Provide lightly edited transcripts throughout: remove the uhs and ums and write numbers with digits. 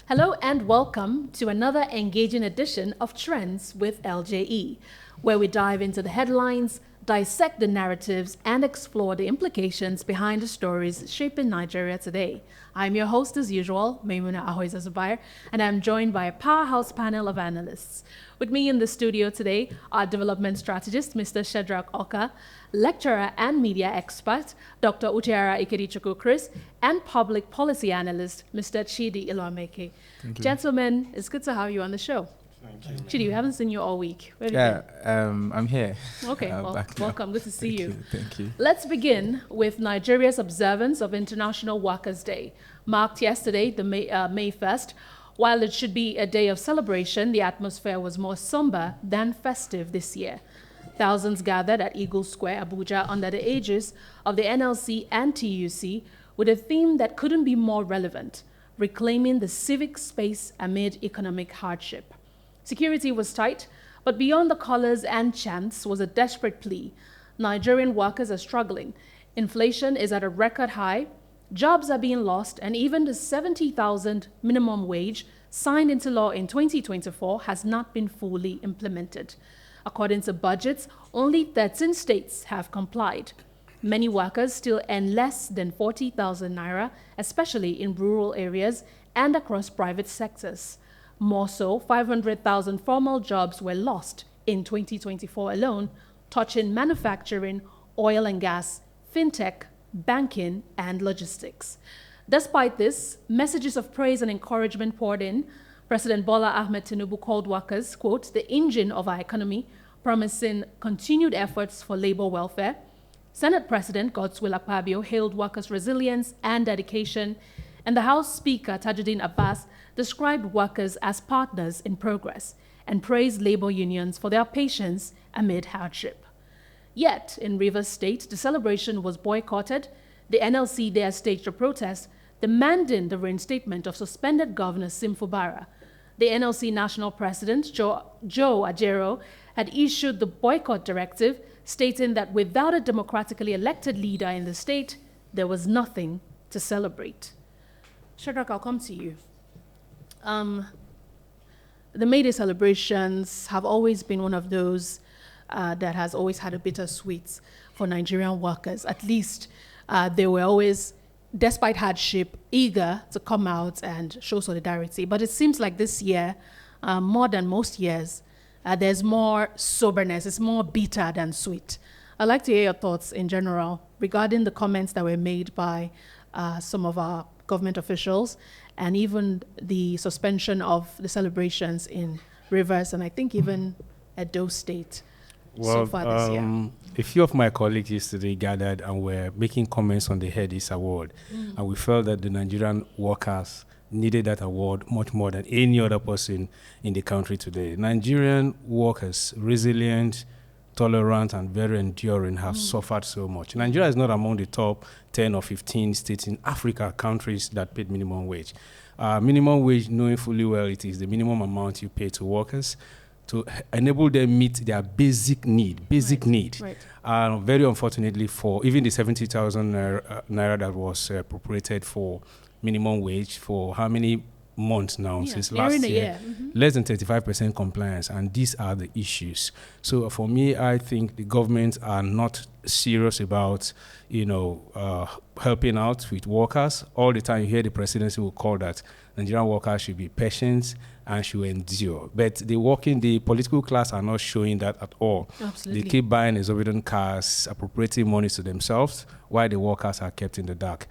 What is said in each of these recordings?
Hello and welcome to another engaging edition of Trends with LJE, where we dive into the headlines, dissect the narratives, and explore the implications behind the stories shaping Nigeria today. I'm your host as usual, Maimuna Ahoiza Zubair, and I'm joined by a powerhouse panel of analysts. With me in the studio today are development strategist Mr. Shedrack Oka, lecturer and media expert Dr. Utiara Ikedichukwu Chris, and public policy analyst Mr. Chidi Ilomeke. Gentlemen, it's good to have you on the show. Thank you. Chidi, we haven't seen you all week. Where have you been? I'm here. Okay, well, welcome. Good to see you. Thank you. Let's begin with Nigeria's observance of International Workers' Day, marked yesterday, the May 1st. While it should be a day of celebration, the atmosphere was more somber than festive this year. Thousands gathered at Eagle Square, Abuja, under the aegis of the NLC and TUC, with a theme that couldn't be more relevant: reclaiming the civic space amid economic hardship. Security was tight, but beyond the colors and chants was a desperate plea. Nigerian workers are struggling. Inflation is at a record high. Jobs are being lost, and even the 70,000 minimum wage signed into law in 2024 has not been fully implemented. According to budgets, only 13 states have complied. Many workers still earn less than 40,000 naira, especially in rural areas and across private sectors. More so, 500,000 formal jobs were lost in 2024 alone, touching manufacturing, oil and gas, fintech, banking, and logistics. Despite this, messages of praise and encouragement poured in. President Bola Ahmed Tinubu called workers, quote, the engine of our economy, promising continued efforts for labor welfare. Senate President Godswill Akpabio hailed workers' resilience and dedication, and the House Speaker Tajuddin Abbas described workers as partners in progress and praised labor unions for their patience amid hardship. Yet, in Rivers State, the celebration was boycotted. The NLC there staged a protest demanding the reinstatement of suspended Governor Sim Fubara. The NLC National President, Joe Ajero, had issued the boycott directive, stating that without a democratically elected leader in the state, there was nothing to celebrate. Shadrach, I'll come to you. The May Day celebrations have always been one of those that has always had a bittersweet for Nigerian workers. At least they were always, despite hardship, eager to come out and show solidarity. But it seems like this year, more than most years, there's more soberness. It's more bitter than sweet. I'd like to hear your thoughts in general regarding the comments that were made by some of our government officials and even the suspension of the celebrations in Rivers and I think even Edo State. Well, so far this year. A few of my colleagues yesterday gathered and were making comments on the Headies Award, and we felt that the Nigerian workers needed that award much more than any other person in the country today. Nigerian workers, resilient, tolerant, and very enduring, have suffered so much. Nigeria is not among the top 10 or 15 states in Africa countries that paid minimum wage. Minimum wage, knowing fully well it is the minimum amount you pay to workers to enable them meet their basic need. Right. Very unfortunately, for even the 70,000 naira that was appropriated for minimum wage for how many months now, since last year, less than 35% compliance, and these are the issues. So for me, I think the government are not serious about, helping out with workers. All the time you hear the presidency will call that Nigerian workers should be patient and should endure. But the political class are not showing that at all. Absolutely. They keep buying exorbitant cars, appropriating money to themselves, while the workers are kept in the dark.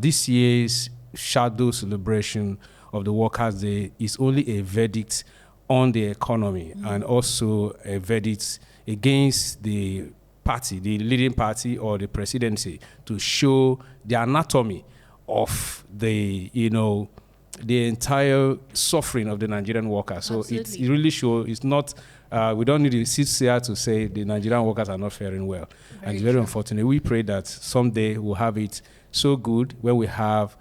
This year's shadow celebration of the Workers' Day is only a verdict on the economy and also a verdict against the party, the leading party or the presidency, to show the anatomy of the entire suffering of the Nigerian workers. So it really shows it's not, we don't need to sit here to say the Nigerian workers are not faring well. And it's very unfortunate. We pray that someday we'll have it so good where we have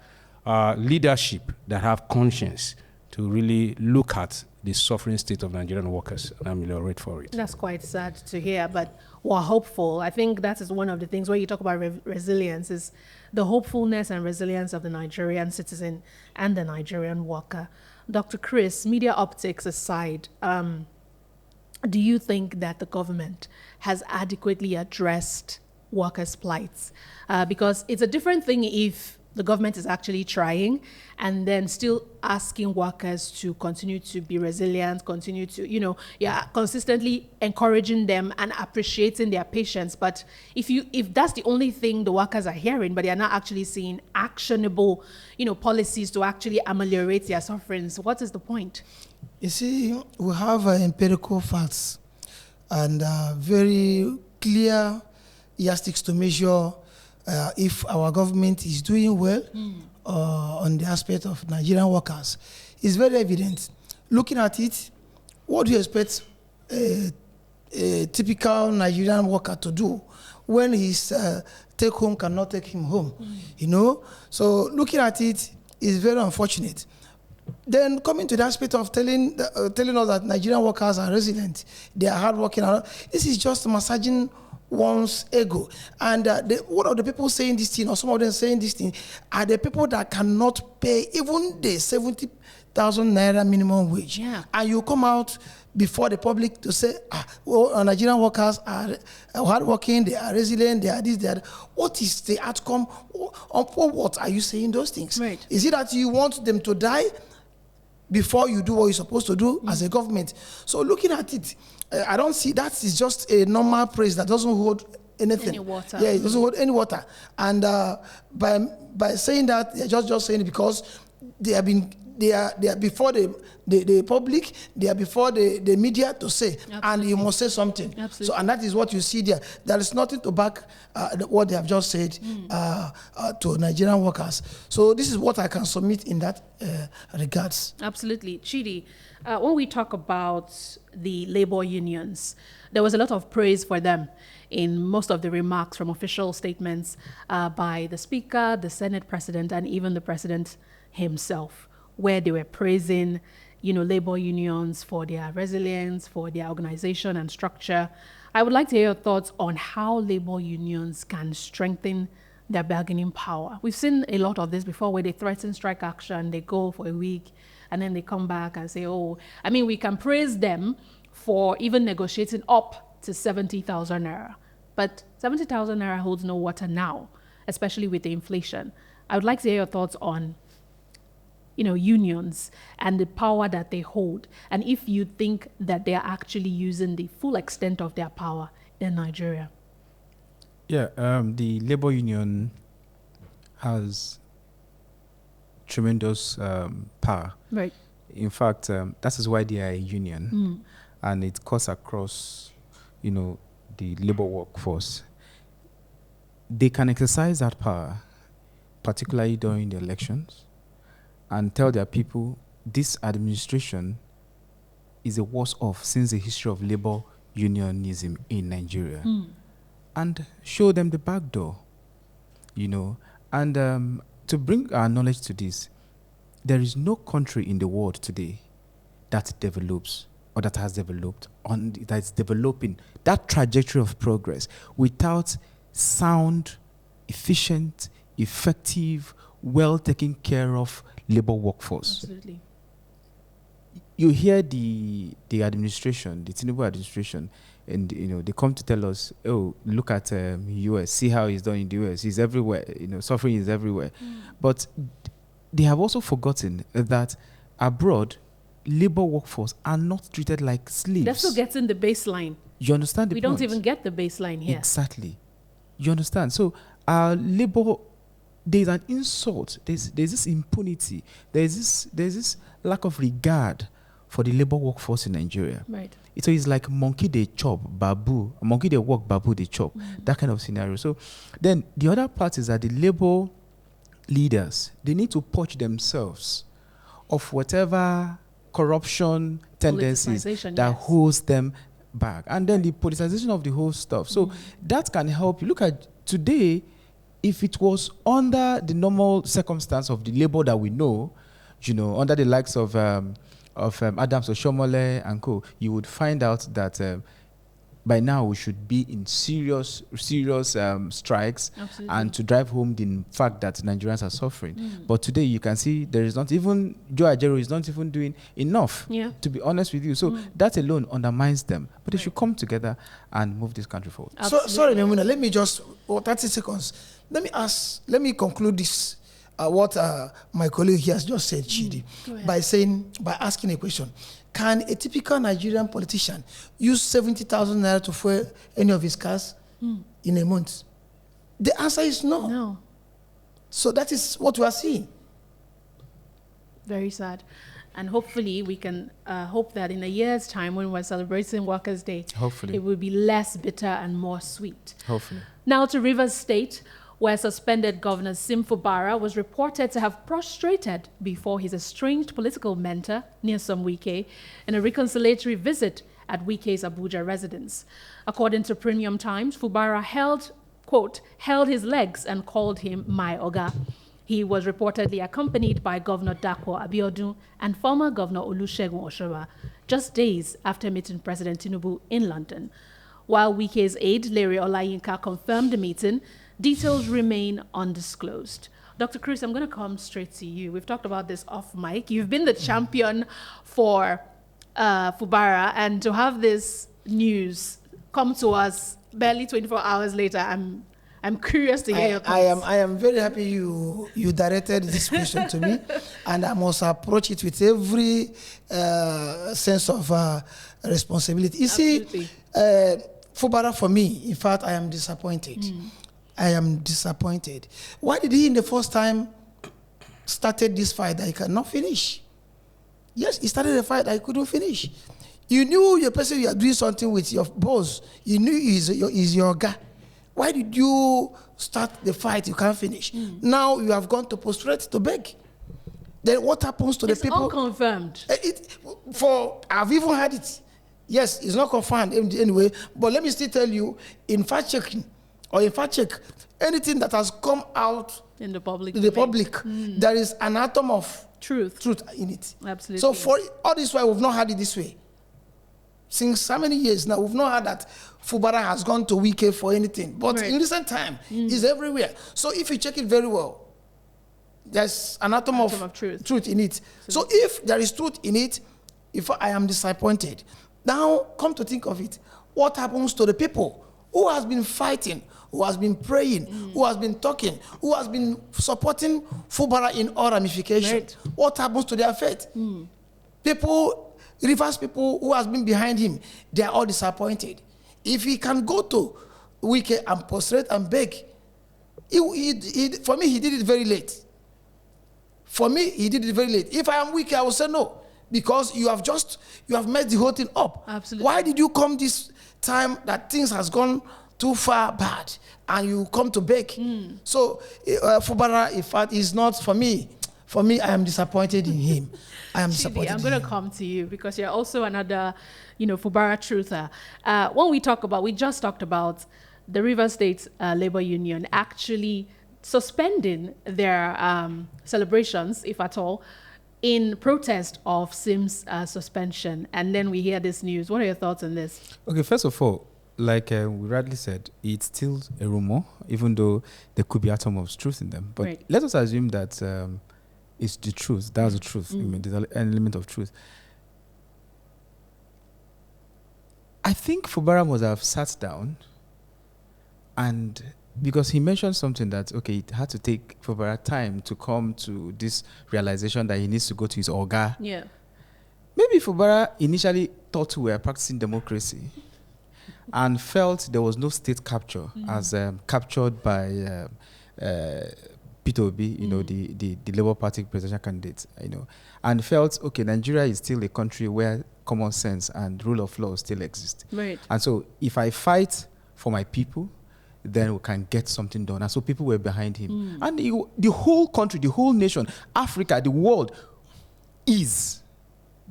leadership that have conscience to really look at the suffering state of Nigerian workers and ameliorate for it. That's quite sad to hear, but we're hopeful. I think that is one of the things when you talk about resilience is the hopefulness and resilience of the Nigerian citizen and the Nigerian worker. Dr. Chris, media optics aside, do you think that the government has adequately addressed workers' plights? Because it's a different thing if the government is actually trying and then still asking workers to continue to be resilient, continue to, consistently encouraging them and appreciating their patience. But if that's the only thing the workers are hearing, but they are not actually seeing actionable, policies to actually ameliorate their sufferings, what is the point? You see, we have empirical facts and very clear yardsticks to measure if our government is doing well on the aspect of Nigerian workers. It's very evident. Looking at it, what do you expect a typical Nigerian worker to do when his take home cannot take him home? So looking at it is very unfortunate. Then coming to the aspect of telling us that Nigerian workers are resilient, they are hardworking. This is just massaging one's ego. And one of the people saying this thing, or some of them saying this thing, are the people that cannot pay even the 70,000 naira minimum wage. Yeah. And you come out before the public to say, Nigerian workers are hardworking, they are resilient, they are this, they are that. What is the outcome? For what are you saying those things? Right. Is it that you want them to die before you do what you're supposed to do as a government? So looking at it, I don't see that is just a normal praise that doesn't hold anything. Any water. Yeah, it doesn't hold any water. And by saying that, they're just saying it because they are before the public, they are before the media to say. Absolutely. And you must say something. Absolutely. So, and that is what you see there. There is nothing to back what they have just said to Nigerian workers. So this is what I can submit in that regards. Absolutely. Chidi, when we talk about the labor unions, there was a lot of praise for them in most of the remarks from official statements by the Speaker, the Senate President, and even the President himself, where they were praising, labor unions for their resilience, for their organization and structure. I would like to hear your thoughts on how labor unions can strengthen their bargaining power. We've seen a lot of this before where they threaten strike action, they go for a week, and then they come back and say, we can praise them for even negotiating up to 70,000 naira. But 70,000 naira holds no water now, especially with the inflation. I would like to hear your thoughts on unions and the power that they hold, and if you think that they are actually using the full extent of their power in Nigeria. Yeah, the labor union has tremendous power. Right. In fact, that is why they are a union, and it cuts across, the labor workforce. They can exercise that power, particularly during the elections, and tell their people this administration is the worst off since the history of labor unionism in Nigeria, and show them the back door, and to bring our knowledge to this, there is no country in the world today that develops or that has developed that is developing that trajectory of progress without sound, efficient, effective, well taken care of labor workforce. Absolutely. You hear the administration, the Tinubu administration, and they come to tell us, look at US, see how he's done in the US. He's everywhere, suffering is everywhere. But they have also forgotten that abroad, labor workforce are not treated like slaves. They're still getting the baseline. You understand the We point? don't even get the baseline here. Exactly. You understand? So our labor, there's an insult. There's this impunity. There's this lack of regard for the labor workforce in Nigeria. Right. So it's like monkey they chop, babu. Monkey they walk, babu they chop. That kind of scenario. So then the other part is that the labor leaders, they need to purge themselves of whatever corruption tendencies that holds them back. And then the politicization of the whole stuff. So that can help you. Look at today, if it was under the normal circumstance of the labor that we know, under the likes of Adams Oshomole and co, you would find out that by now we should be in serious strikes. Absolutely. And to drive home the fact that Nigerians are suffering. But today you can see there is not even, Joe Ajero is not even doing enough, to be honest with you. So that alone undermines them. But they should come together and move this country forward. So, sorry, Memuna, let me just, 30 seconds. Let me conclude this, what my colleague here has just said, Chidi, by asking a question. Can a typical Nigerian politician use 70,000 naira to fuel any of his cars in a month? The answer is no. No. So that is what we are seeing. Very sad. And hopefully we can hope that in a year's time when we're celebrating Workers' Day, hopefully it will be less bitter and more sweet. Hopefully. Now to Rivers State, where suspended Governor Fubara was reported to have prostrated before his estranged political mentor, Nyesom Wike, in a reconciliatory visit at Wike's Abuja residence. According to Premium Times, Fubara held his legs and called him my oga. He was reportedly accompanied by Governor Dapo Abiodun and former Governor Olusegun Oshoba, just days after meeting President Tinubu in London. While Wike's aide, Larry Olayinka, confirmed the meeting, details remain undisclosed. Dr. Cruz, I'm going to come straight to you. We've talked about this off mic. You've been the champion for Fubara, and to have this news come to us barely 24 hours later, I'm curious to hear your thoughts. I am very happy you directed this question to me, and I must approach it with every sense of responsibility. You see, Fubara, for me, in fact, I am disappointed. I am disappointed. Why did he, in the first time, started this fight that he cannot finish? Yes, he started a fight that he couldn't finish. You knew your person you are doing something with your boss. You knew he's your guy. Why did you start the fight you can't finish? Now you have gone to prostrate to beg. Then what happens to the people? It's unconfirmed. I've even had it. Yes, it's not confirmed anyway, but let me still tell you, in fact checking, or in fact check, anything that has come out in the public, there is an atom of truth in it. Absolutely. So for all this while, we've not had it this way. Since how many years now, we've not had that Fubara has gone to Wike for anything. But in recent time, it's everywhere. So if you check it very well, there's an atom of truth in it. So if there is truth in it, if I am disappointed. Now, come to think of it, what happens to the people who has been fighting, who has been praying, who has been talking, who has been supporting Fubara in all ramifications? What happens to their faith? People, Rivers people who has been behind him, they are all disappointed. If he can go to Wike and prostrate and beg, for me, he did it very late. For me, he did it very late. If I am Wike, I will say no. Because you have messed the whole thing up. Absolutely. Why did you come this time that things has gone too far bad and you come to beg? So Fubara, in fact, is not for me. For me, I am disappointed in him. I am disappointed. I'm going to come to you because you're also another, Fubara truther. When we just talked about the Rivers State Labor Union actually suspending their celebrations, if at all, in protest of Sim's suspension. And then we hear this news. What are your thoughts on this? Okay, first of all, like we rightly said, it's still a rumor, even though there could be atom of truth in them. But let us assume that it's the truth. That's the truth. I mean, there's an element of truth. I think Fubara must have sat down, and because he mentioned something that, okay, it had to take Fubara time to come to this realization that he needs to go to his Oga. Yeah. Maybe Fubara initially thought we were practicing democracy and felt there was no state capture as captured by Peter Obi, the Labour Party presidential candidate, and felt, okay, Nigeria is still a country where common sense and rule of law still exist. Right. And so if I fight for my people, then we can get something done. And so people were behind him. And the whole country, the whole nation, Africa, the world is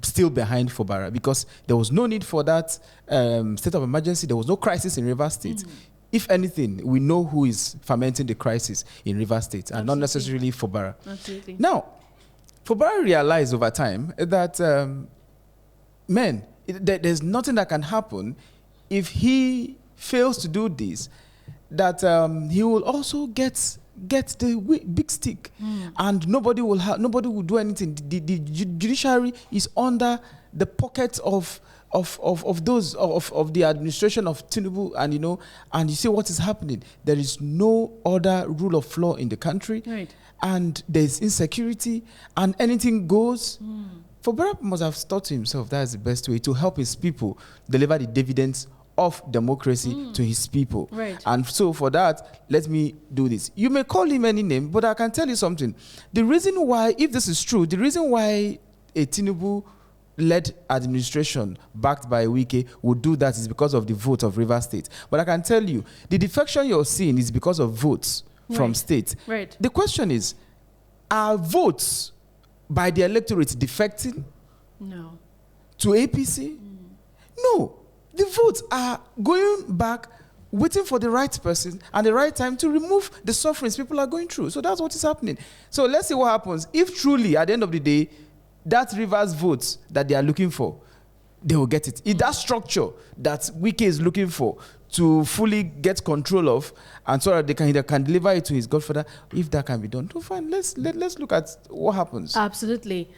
still behind Fubara because there was no need for that state of emergency. There was no crisis in Rivers State. If anything, we know who is fermenting the crisis in Rivers State and not necessarily Fubara. Absolutely. Now, Fubara realized over time that man, there's nothing that can happen if he fails to do this, that he will also get the big stick, and nobody will do anything. The judiciary is under the pocket of the administration of Tinubu, and you see what is happening. There is no other rule of law in the country, right, and there's insecurity, and anything goes. Fubara must have thought to himself that's the best way to help his people deliver the dividends of democracy to his people. Right. And so for that, let me do this. You may call him any name, but I can tell you something. The reason why, if this is true, the reason why a Tinubu-led administration backed by Wike would do that is because of the vote of Rivers State. But I can tell you, the defection you're seeing is because of votes from states. Right. The question is, are votes by the electorate defecting No. to APC? No. The votes are going back, waiting for the right person and the right time to remove the sufferings people are going through. So that's what is happening. So let's see what happens. If truly, at the end of the day, that reverse votes that they are looking for, they will get it. If that structure that Wike is looking for to fully get control of, and so that they can deliver it to his godfather, if that can be done, so fine. Let's look at what happens. Absolutely.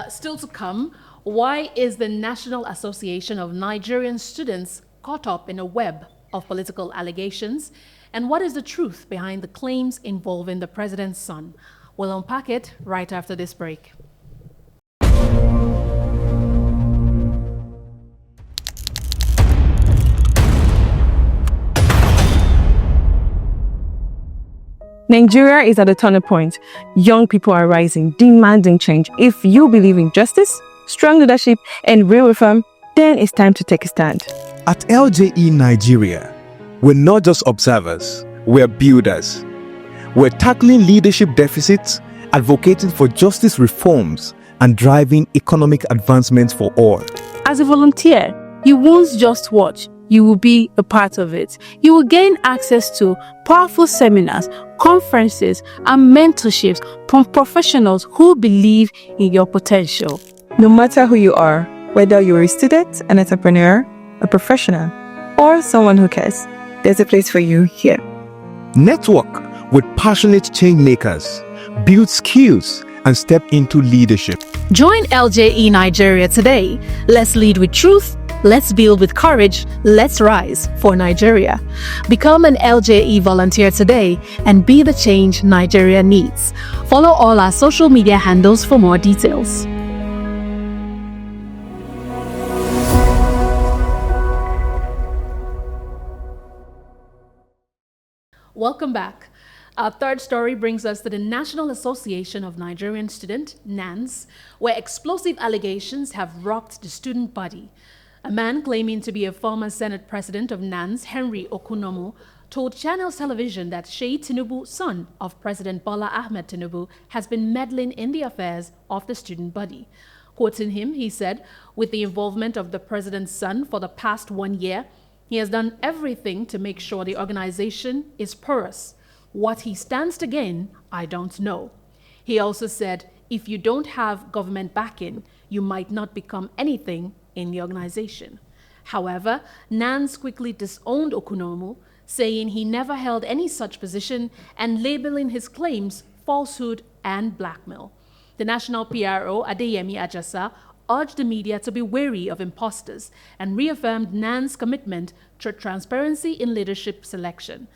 Still to come, why is the National Association of Nigerian Students caught up in a web of political allegations? And what is the truth behind the claims involving the president's son? We'll unpack it right after this break. Nigeria is at a turning point. Young people are rising, demanding change. If you believe in justice, strong leadership, and real reform, then it's time to take a stand. At LJE Nigeria, we're not just observers, we're builders. We're tackling leadership deficits, advocating for justice reforms, and driving economic advancements for all. As a volunteer, you won't just watch, you will be a part of it. You will gain access to powerful seminars, conferences, and mentorships from professionals who believe in your potential. No matter who you are, whether you're a student, an entrepreneur, a professional, or someone who cares, there's a place for you here. Network with passionate change makers, build skills, and step into leadership. Join LJE Nigeria today. Let's lead with truth. Let's build with courage. Let's rise for Nigeria. Become an LJE volunteer today and be the change Nigeria needs. Follow all our social media handles for more details. Welcome back. Our third story brings us to the National Association of Nigerian Students, NANS, where explosive allegations have rocked the student body. A man claiming to be a former Senate President of NANS, Henry Okunomo, told Channels Television that Seyi Tinubu, son of President Bola Ahmed Tinubu, has been meddling in the affairs of the student body. Quoting him, he said, with the involvement of the president's son for the past 1 year, he has done everything to make sure the organization is porous. What he stands to gain, I don't know. He also said, if you don't have government backing, you might not become anything in the organization. However, NANS quickly disowned Okunomo, saying he never held any such position and labeling his claims falsehood and blackmail. The national PRO, Adeyemi Ajasa, urged the media to be wary of imposters and reaffirmed NANS' commitment to transparency in leadership selection.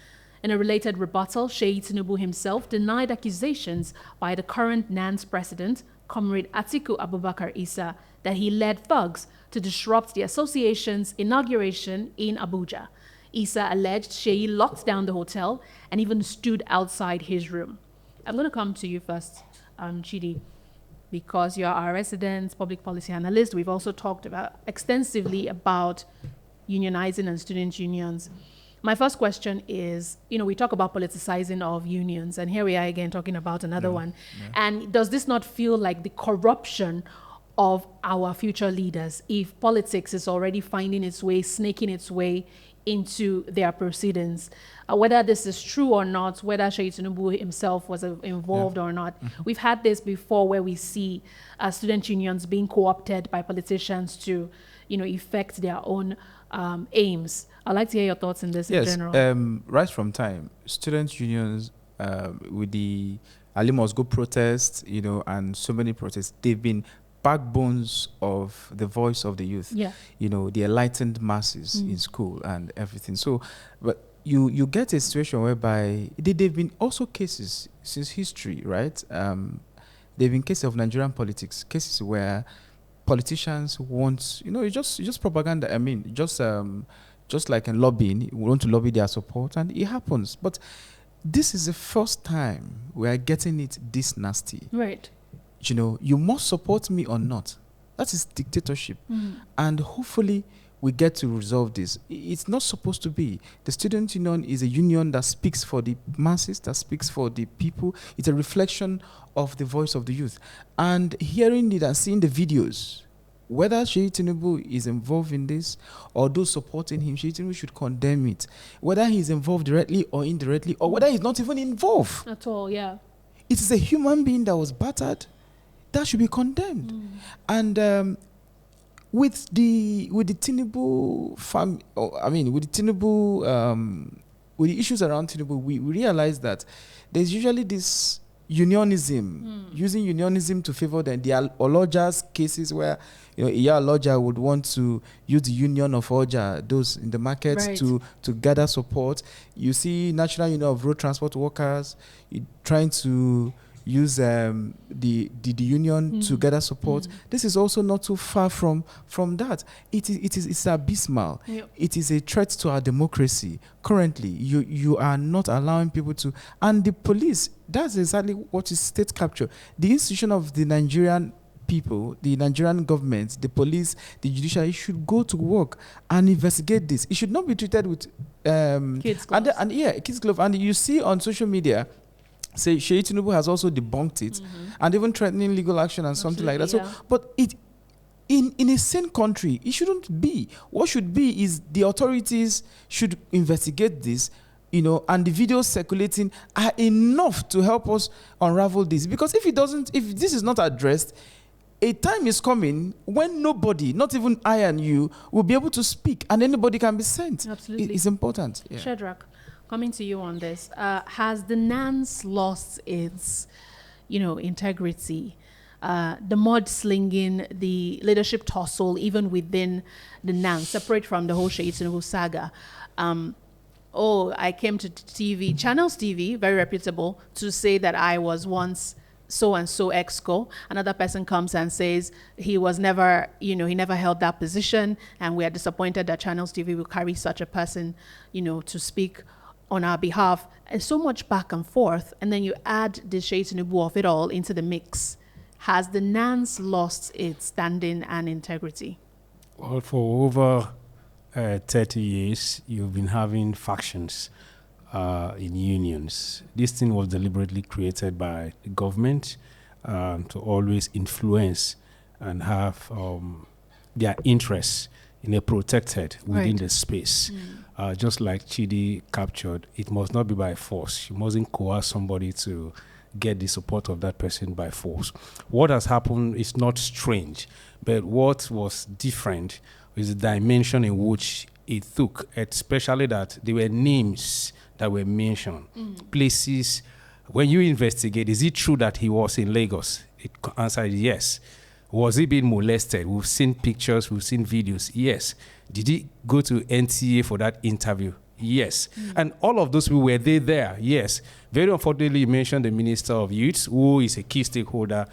In a related rebuttal, Seyi Tinubu himself denied accusations by the current NANS president, Comrade Atiku Abubakar Issa, that he led thugs to disrupt the association's inauguration in Abuja. Issa alleged Seyi locked down the hotel and even stood outside his room. I'm going to come to you first, Chidi, because you're our resident public policy analyst. We've also talked extensively about unionizing and student unions. My first question is, we talk about politicizing of unions, and here we are again talking about another one. Yeah. And does this not feel like the corruption of our future leaders if politics is already finding its way, snaking its way into their proceedings. Whether this is true or not, whether Seyi Tinubu himself was involved or not, we've had this before where we see student unions being co-opted by politicians to, effect their own aims. I'd like to hear your thoughts in this in general. Right from time, student unions with the Ali Must Go protest, and so many protests, they've been backbones of the voice of the youth. Yeah. The enlightened masses in school and everything. So, but you get a situation whereby they've been also cases since history, right? They've been cases of Nigerian politics, cases where politicians want, it's just propaganda. I mean, just like in lobbying, we want to lobby their support, and it happens. But this is the first time we are getting it this nasty. Right. You must support me or not. That is dictatorship. And hopefully we get to resolve this. It's not supposed to be. The student union is a union that speaks for the masses, that speaks for the people. It's a reflection of the voice of the youth. And hearing it and seeing the videos, whether Seyi Tinubu is involved in this or those supporting him, Seyi Tinubu should condemn it. Whether he's involved directly or indirectly, or whether he's not even involved. At all, yeah. It is a human being that was battered. That should be condemned. And with the Tinubu with the issues around Tinubu, we realize that there's usually this unionism, using unionism to favor them. There are Oloja's cases where Iya Oloja would want to use the union of Oja, those in the markets, right, to gather support. You see National Union of Road Transport Workers trying to use the union to gather support. This is also not too far from that. It's abysmal. Yep. It is a threat to our democracy. Currently, you are not allowing people to, and the police. That's exactly what is state capture. The institution of the Nigerian people, the Nigerian government, the police, the judiciary should go to work and investigate this. It should not be treated with kids gloves. Kids glove. And you see on social media, say Seyi Tinubu has also debunked it, and even threatening legal action and something like that. Yeah. So, but in a sane country, it shouldn't be. What should be is the authorities should investigate this, and the videos circulating are enough to help us unravel this. Because if this is not addressed, a time is coming when nobody, not even I and you, will be able to speak, and anybody can be sent. Absolutely. It's important. Yeah. Shadrach, coming to you on this, has the NANS lost its, integrity? The mudslinging, the leadership tussle, even within the NANS, separate from the whole Seyi Tinubu saga. I came to TV, Channels TV, very reputable, to say that I was once so-and-so exco. Another person comes and says he was never, he never held that position, and we are disappointed that Channels TV will carry such a person, to speak on our behalf. And so much back and forth, and then you add the Seyi Tinubu of it all into the mix. Has the NANS lost its standing and integrity? Well, for over 30 years, you've been having factions in unions. This thing was deliberately created by the government to always influence and have their interests protected within the space. Just like Chidi captured, it must not be by force. You mustn't coerce somebody to get the support of that person by force. What has happened is not strange, but what was different is the dimension in which it took, especially that there were names that were mentioned, places. When you investigate, is it true that he was in Lagos? It answered yes. Was he being molested? We've seen pictures, we've seen videos. Yes. Did he go to NTA for that interview? Yes. And all of those people, were they there? Yes. Very unfortunately, you mentioned the Minister of Youth, who is a key stakeholder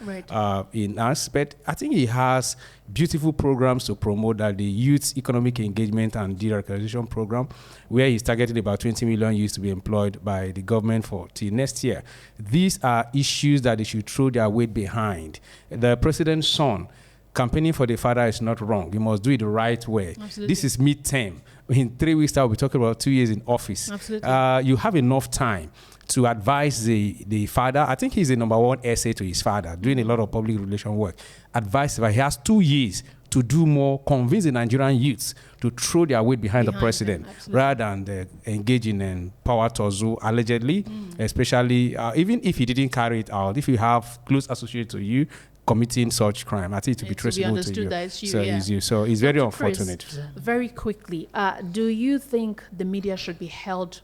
in us. But I think he has beautiful programs to promote that, the Youth Economic Engagement and Deradicalization Program, where he's targeted about 20 million youths to be employed by the government till next year. These are issues that they should throw their weight behind. The president's son, campaigning for the father is not wrong. You must do it the right way. Absolutely. This is mid-term. In 3 weeks, I'll be talking about 2 years in office. Absolutely. You have enough time to advise the father. I think he's the number one essay to his father, doing a lot of public relation work. Advise him. He has 2 years to do more, convince the Nigerian youths to throw their weight behind the president rather than engaging in power tussle, allegedly, especially even if he didn't carry it out. If you have close associates to you committing such crime, I think it will be traceable to you. That it's you, So, so it's very unfortunate. Chris, very quickly, do you think the media should be held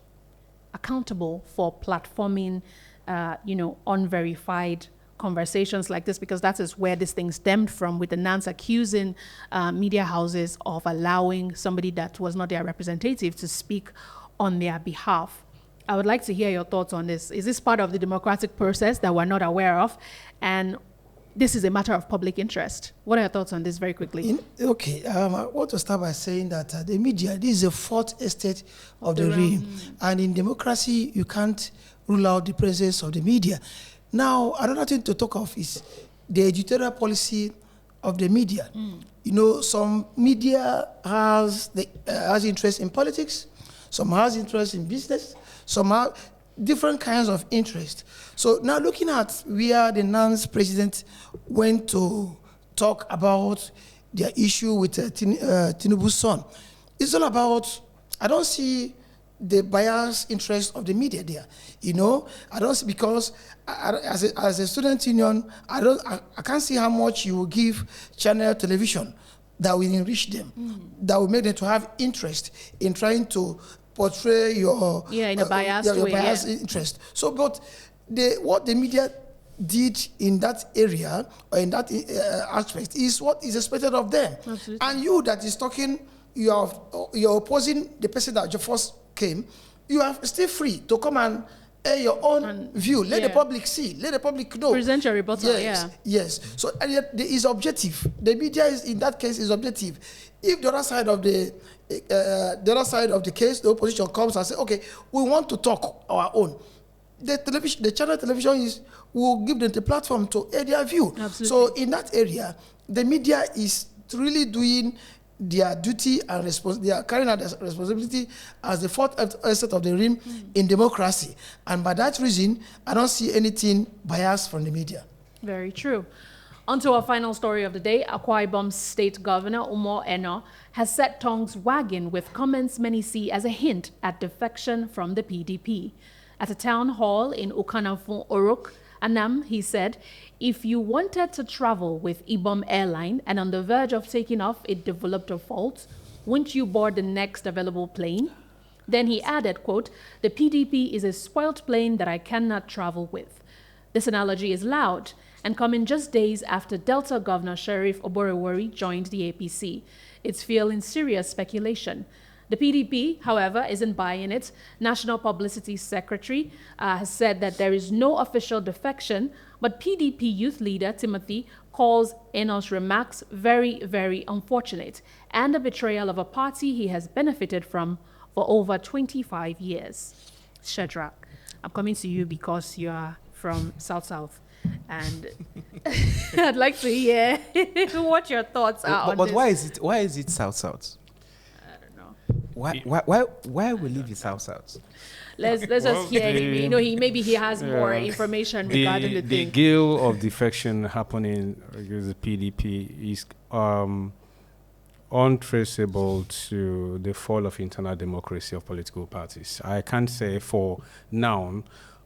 accountable for platforming, unverified conversations like this, because that is where this thing stemmed from, with the NANS accusing media houses of allowing somebody that was not their representative to speak on their behalf? I would like to hear your thoughts on this. Is this part of the democratic process that we're not aware of? And this is a matter of public interest. What are your thoughts on this very quickly? I want to start by saying that the media, this is a fourth estate of the realm. And in democracy, you can't rule out the presence of the media. Now, another thing to talk of is the editorial policy of the media. Some media has interest in politics, some has interest in business, some have different kinds of interest. So now looking at where the NANS president went to talk about their issue with Tinubu's son, it's all about, I don't see the biased interest of the media there. I don't see, because as a student union, I can't see how much you will give channel television that will enrich them, that will make them to have interest in trying to portray your in a biased way, biased interest. So, but what the media did in that area or in that aspect is what is expected of them. Absolutely. And you that is talking, you're opposing the person that first came. You are still free to come and air your own view. Let the public see. Let the public know. Present your rebuttal. Yes. So, and yet there is objective. The media is, in that case, is objective. If the other side of the case, the opposition comes and say, okay, we want to talk our own, the channel television will give them the platform to air their view. Absolutely. So in that area, the media is really doing their duty and they are carrying out their responsibility as the fourth asset of the realm in democracy. And by that reason, I don't see anything biased from the media. Very true. On to our final story of the day. Akwa Ibom's State Governor, Umar Eno, has set tongues wagging with comments many see as a hint at defection from the PDP. At a town hall in Ukanafun Orok, Anam, he said, if you wanted to travel with Ibom Airline and on the verge of taking off it developed a fault, wouldn't you board the next available plane? Then he added, quote, the PDP is a spoilt plane that I cannot travel with. This analogy is loud and coming just days after Delta Governor Sheriff Oborewori joined the APC. It's fueling serious speculation. The PDP, however, isn't buying it. National Publicity Secretary has said that there is no official defection, but PDP youth leader Timothy calls Eno's remarks very, very unfortunate and a betrayal of a party he has benefited from for over 25 years. Shadrach, I'm coming to you because you are from South. And I'd like to hear what your thoughts are on but this. why is it South? I don't know. Why we leave it South? Let's just hear him. Maybe he has more information regarding the thing. The gale of defection happening against the PDP is untraceable to the fall of internal democracy of political parties. I can't say for now.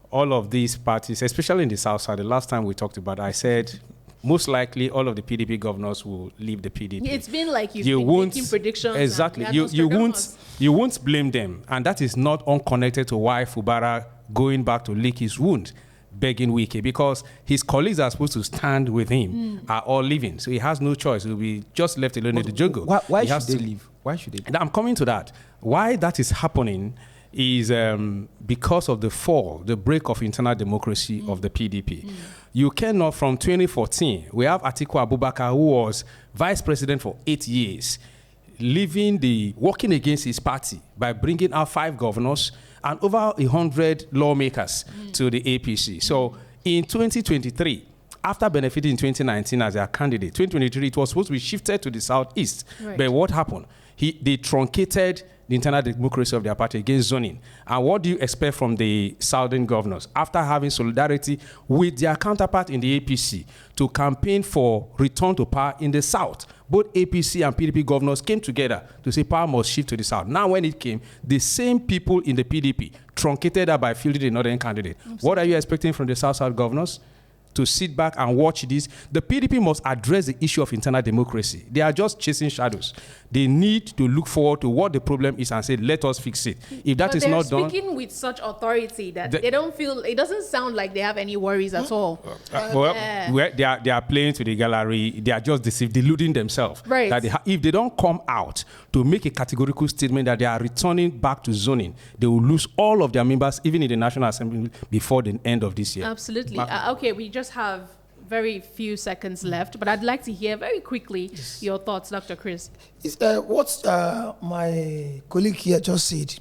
All of these parties, especially in the South Side, the last time we talked about, I said most likely all of the PDP governors will leave the PDP. It's been like you've been making predictions. Exactly. You won't blame them. And that is not unconnected to why Fubara going back to lick his wound, begging Wike, because his colleagues are supposed to stand with him are all leaving. So he has no choice. He'll be just left alone in the jungle. Why should they leave? Why should they leave? I'm coming to that. Why that is happening is because of the break of internal democracy of the PDP. You cannot, from 2014, we have Atiku Abubakar, who was vice president for 8 years, working against his party by bringing out 5 governors and over 100 lawmakers to the APC. So in 2023, after benefiting in 2019 as their candidate, 2023, it was supposed to be shifted to the southeast. Right. But what happened? They truncated the internal democracy of their party against zoning. And what do you expect from the southern governors after having solidarity with their counterpart in the APC to campaign for return to power in the south? Both APC and PDP governors came together to say power must shift to the south. Now, when it came, the same people in the PDP truncated that by fielding a northern candidate. Absolutely. What are you expecting from the south governors? To sit back and watch this. The PDP must address the issue of internal democracy. They are just chasing shadows. They need to look forward to what the problem is and say, let us fix it. If that is not done... They're speaking with such authority that they don't feel... It doesn't sound like they have any worries at all. They are playing to the gallery. They are just deluding themselves. Right. That if they don't come out to make a categorical statement that they are returning back to zoning, they will lose all of their members, even in the National Assembly, before the end of this year. Absolutely. Okay, we just have very few seconds left, but I'd like to hear very quickly your thoughts, Dr. Chris. What my colleague here just said,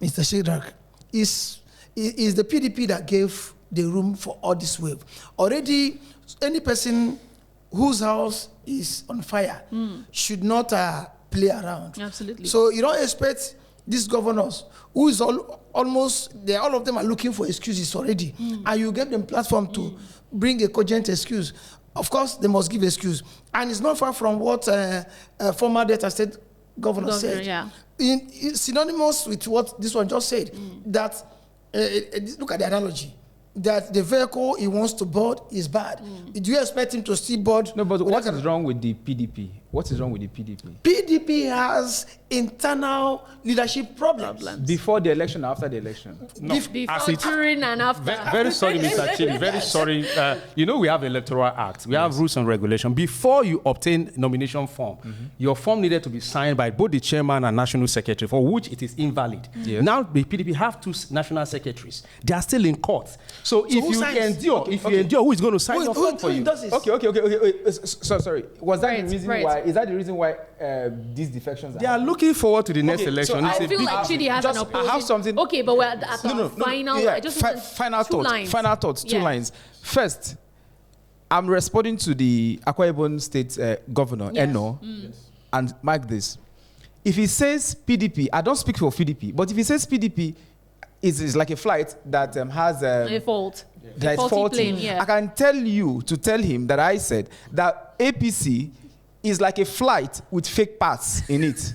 Mr. Shedrack, is the PDP that gave the room for all this wave. Already, any person whose house is on fire should not play around. Absolutely. So you don't expect these governors, who is all of them are looking for excuses already, and you give them platform to bring a cogent excuse. Of course, they must give excuse, and it's not far from what former Delta State governor said. Yeah. Synonymous with what this one just said. That look at the analogy. That the vehicle he wants to board is bad. Do you expect him to still board? No, but what is wrong with the PDP? What is wrong with the PDP? PDP has internal leadership problems. Before the election, after the election? No. Before, during, and after. Very sorry, Mr. Chidi. Very sorry. We have Electoral Act. We have rules and regulation. Before you obtain nomination form, your form needed to be signed by both the chairman and national secretary, for which it is invalid. Yes. Now the PDP have two national secretaries. They are still in court. So if you endure, who is going to sign your form for you? Okay. Sorry. Was that the reason why? Is that the reason why these defections? They are looking forward to the next election. So I feel like Chidi has an opposing. I have something. Okay, but we're at the final. Yeah, I just final thoughts. Two lines. First, I'm responding to the Akwa Ibom State Governor Eno, and mark this. If he says PDP, I don't speak for PDP, but if he says PDP is like a flight that has a fault. That is faulty. I can tell him that I said that APC is like a flight with fake parts in it.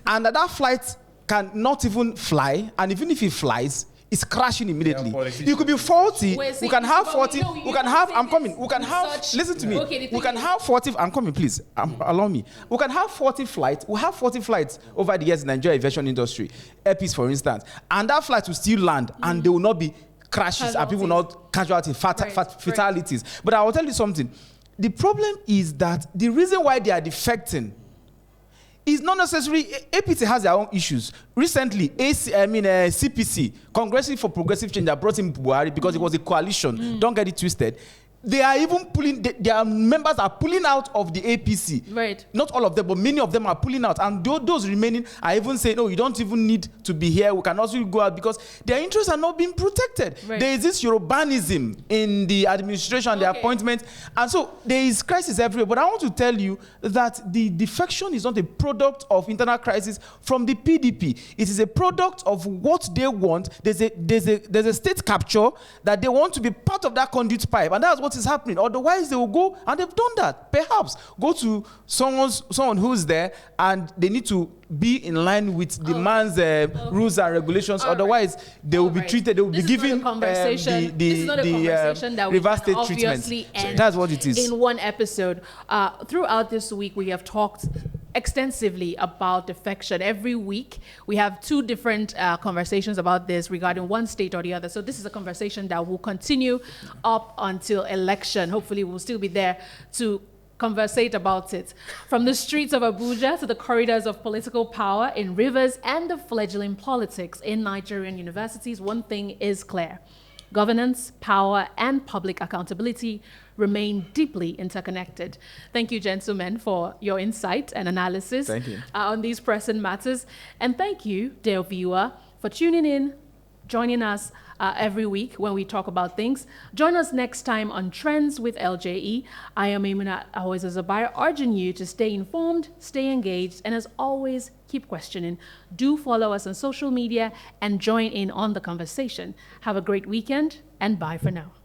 And that flight can not even fly, and even if it flies, it's crashing immediately. You could be faulty. We can have 40. We can have. I'm coming. We can have. Listen to me. Okay, we can have 40. I'm coming, please. Allow me. We can have 40 flights. We have 40 flights over the years in Nigeria aviation industry. Airpeace, for instance, and that flight will still land, and there will not be crashes, and people will not casualties, fatalities. But I will tell you something. The problem is that the reason why they are defecting is not necessarily. APC has their own issues. Recently, CPC, Congressive for Progressive Change, that brought in Buhari because it was a coalition. Don't get it twisted. They are even pulling. Their members are pulling out of the APC. Right. Not all of them, but many of them are pulling out. And those remaining are even saying, "No, you don't even need to be here. We can also go out," because their interests are not being protected. Right. There is this Yorubanism in the administration, the appointment, and so there is crisis everywhere. But I want to tell you that the defection is not a product of internal crisis from the PDP. It is a product of what they want. There's a state capture that they want to be part of that conduit pipe, and that's what is happening. Otherwise, they will go, and they've done that. Perhaps go to someone who's there, and they need to be in line with the man's rules and regulations. Otherwise, they will be treated. They will be given the reverse state treatment. So that's what it is. In one episode, throughout this week, we have talked extensively about defection. Every week, we have two different conversations about this regarding one state or the other. So this is a conversation that will continue up until election. Hopefully, we'll still be there to conversate about it. From the streets of Abuja to the corridors of political power in rivers and the fledgling politics in Nigerian universities, one thing is clear. Governance, power, and public accountability remain deeply interconnected. Thank you, gentlemen, for your insight and analysis on these pressing matters. And thank you, dear viewer, for tuning in, joining us every week when we talk about things. Join us next time on Trends with LJE. I am Imuna Awezazabaya, urging you to stay informed, stay engaged, and as always, keep questioning. Do follow us on social media and join in on the conversation. Have a great weekend, and bye for now.